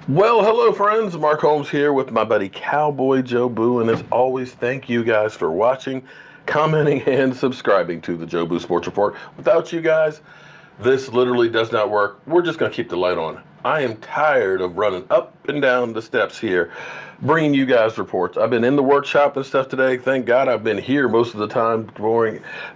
Well, hello, friends. Mark Holmes here with my buddy Cowboy Joe Boo. And as always, thank you guys for watching, commenting, and subscribing to the Joe Boo Sports Report. Without you guys, this literally does not work. We're just going to keep the light on. I am tired of running up and down the steps here, bringing you guys reports. I've been in the workshop and stuff today. Thank God I've been here most of the time,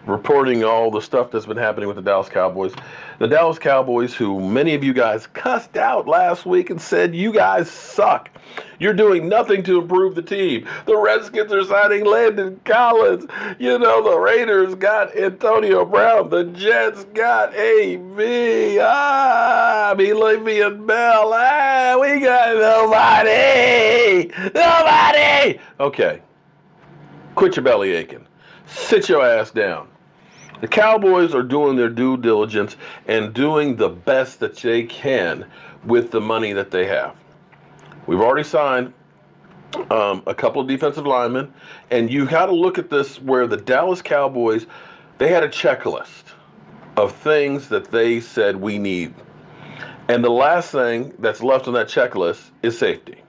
reporting all the stuff that's been happening with the Dallas Cowboys. The Dallas Cowboys, who many of you guys cussed out last week and said, you guys suck. You're doing nothing to improve the team. The Redskins are signing Landon Collins. You know, the Raiders got Antonio Brown. The Jets got A.B. Le'Veon Bell. We got nobody. Nobody. Okay. Quit your belly aching. Sit your ass down. The Cowboys are doing their due diligence and doing the best that they can with the money that they have. We've already signed a couple of defensive linemen, and you got to look at this where the Dallas Cowboys, they had a checklist of things that they said we need. And the last thing that's left on that checklist is safety.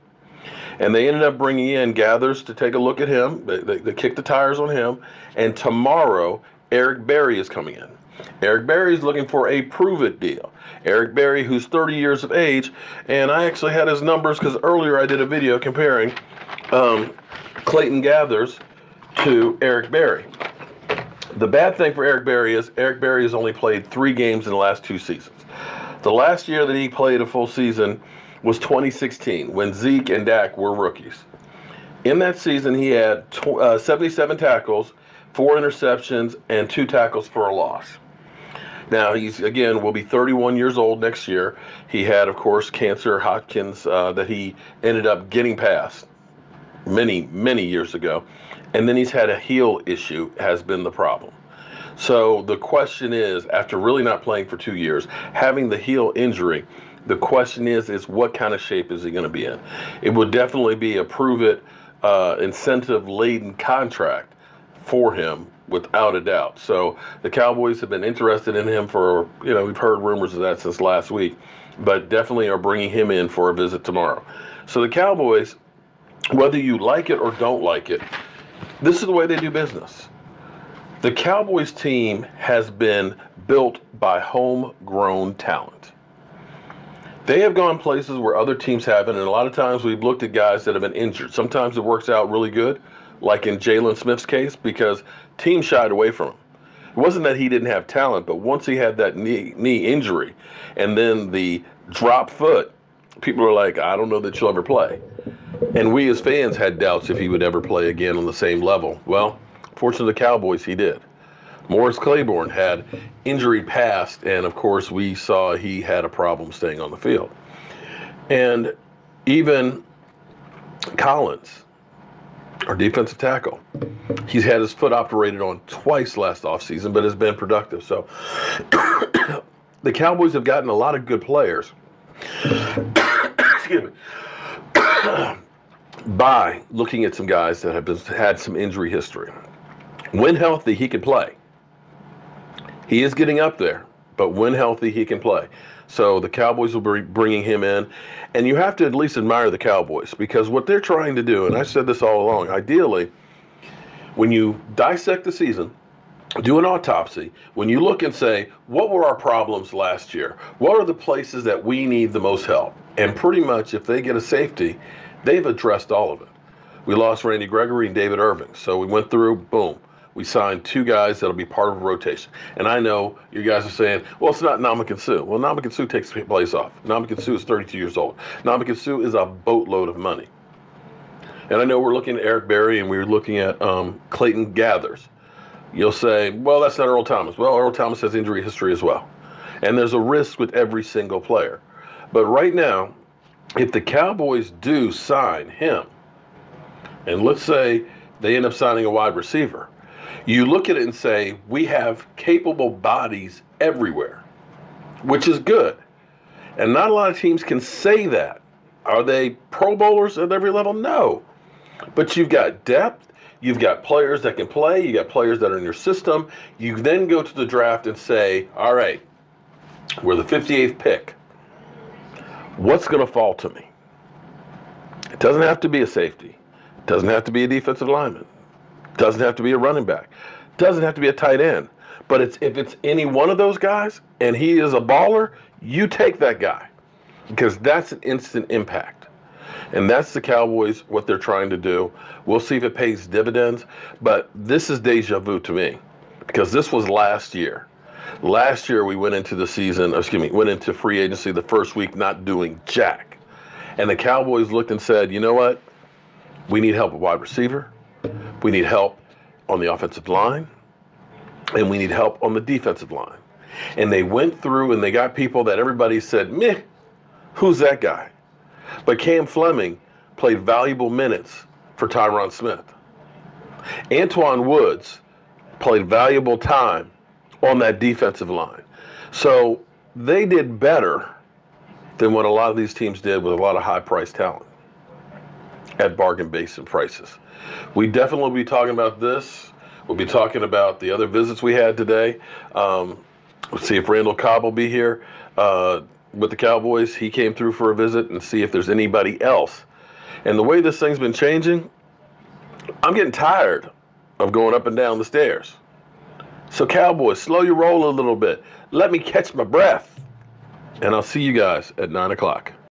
And they ended up bringing in Gathers to take a look at him. They kicked the tires on him. And tomorrow, Eric Berry is coming in. Eric Berry is looking for a prove-it deal. Eric Berry, who's 30 years of age, and I actually had his numbers because earlier I did a video comparing Clayton Gathers to Eric Berry. The bad thing for Eric Berry is Eric Berry has only played 3 games in the last 2 seasons. The last year that he played a full season was 2016 when Zeke and Dak were rookies. In that season, he had 77 tackles, 4 interceptions, and 2 tackles for a loss. Now, he's, again, will be 31 years old next year. He had, of course, cancer, Hodgkin's, that he ended up getting past many, many years ago. And then he's had a heel issue, has been the problem. So the question is, after really not playing for 2 years, having the heel injury, the question is what kind of shape is he going to be in? It would definitely be a prove-it, incentive-laden contract for him, without a doubt. So the Cowboys have been interested in him for, we've heard rumors of that since last week, but definitely are bringing him in for a visit tomorrow. So the Cowboys, whether you like it or don't like it, this is the way they do business. The Cowboys team has been built by homegrown talent. They have gone places where other teams haven't, and a lot of times we've looked at guys that have been injured. Sometimes it works out really good, like in Jalen Smith's case, because teams shied away from him. It wasn't that he didn't have talent, but once he had that knee injury and then the drop foot, people are like, I don't know that you'll ever play. And we as fans had doubts if he would ever play again on the same level. Well, fortunately the Cowboys, he did. Morris Claiborne had injury past, and of course we saw he had a problem staying on the field. And even Collins, our defensive tackle, he's had his foot operated on twice last offseason, but has been productive. So the Cowboys have gotten a lot of good players excuse me, by looking at some guys that have had some injury history. When healthy, he can play. He is getting up there, but when healthy, he can play. So the Cowboys will be bringing him in. And you have to at least admire the Cowboys, because what they're trying to do, and I said this all along, ideally, when you dissect the season, do an autopsy, when you look and say, what were our problems last year? What are the places that we need the most help? And pretty much if they get a safety, they've addressed all of it. We lost Randy Gregory and David Irving. So we went through, boom. We signed 2 guys that'll be part of a rotation. And I know you guys are saying, well, it's not Ndamukong Suh. Well, Ndamukong Suh takes the place off. Ndamukong Suh is 32 years old. Ndamukong Suh is a boatload of money. And I know we're looking at Eric Berry and we're looking at Clayton Gathers. You'll say, well, that's not Earl Thomas. Well, Earl Thomas has injury history as well. And there's a risk with every single player. But right now, if the Cowboys do sign him, and let's say they end up signing a wide receiver, you look at it and say, we have capable bodies everywhere, which is good. And not a lot of teams can say that. Are they Pro Bowlers at every level? No. But you've got depth. You've got players that can play. You got players that are in your system. You then go to the draft and say, all right, we're the 58th pick. What's going to fall to me? It doesn't have to be a safety. It doesn't have to be a defensive lineman. It doesn't have to be a running back. It doesn't have to be a tight end. But if it's any one of those guys and he is a baller, you take that guy because that's an instant impact. And that's the Cowboys, what they're trying to do. We'll see if it pays dividends. But this is deja vu to me because this was last year. Last year we went into the season, went into free agency the first week not doing jack. And the Cowboys looked and said, you know what? We need help at wide receiver. We need help on the offensive line. And we need help on the defensive line. And they went through and they got people that everybody said, meh, who's that guy? But Cam Fleming played valuable minutes for Tyron Smith. Antwaun Woods played valuable time on that defensive line. So they did better than what a lot of these teams did with a lot of high-priced talent at bargain basement prices. We definitely will be talking about this. We'll be talking about the other visits we had today. Let's see if Randall Cobb will be here with the Cowboys. He came through for a visit and see if there's anybody else. And the way this thing's been changing, I'm getting tired of going up and down the stairs. So Cowboys, slow your roll a little bit. Let me catch my breath. And I'll see you guys at 9 o'clock.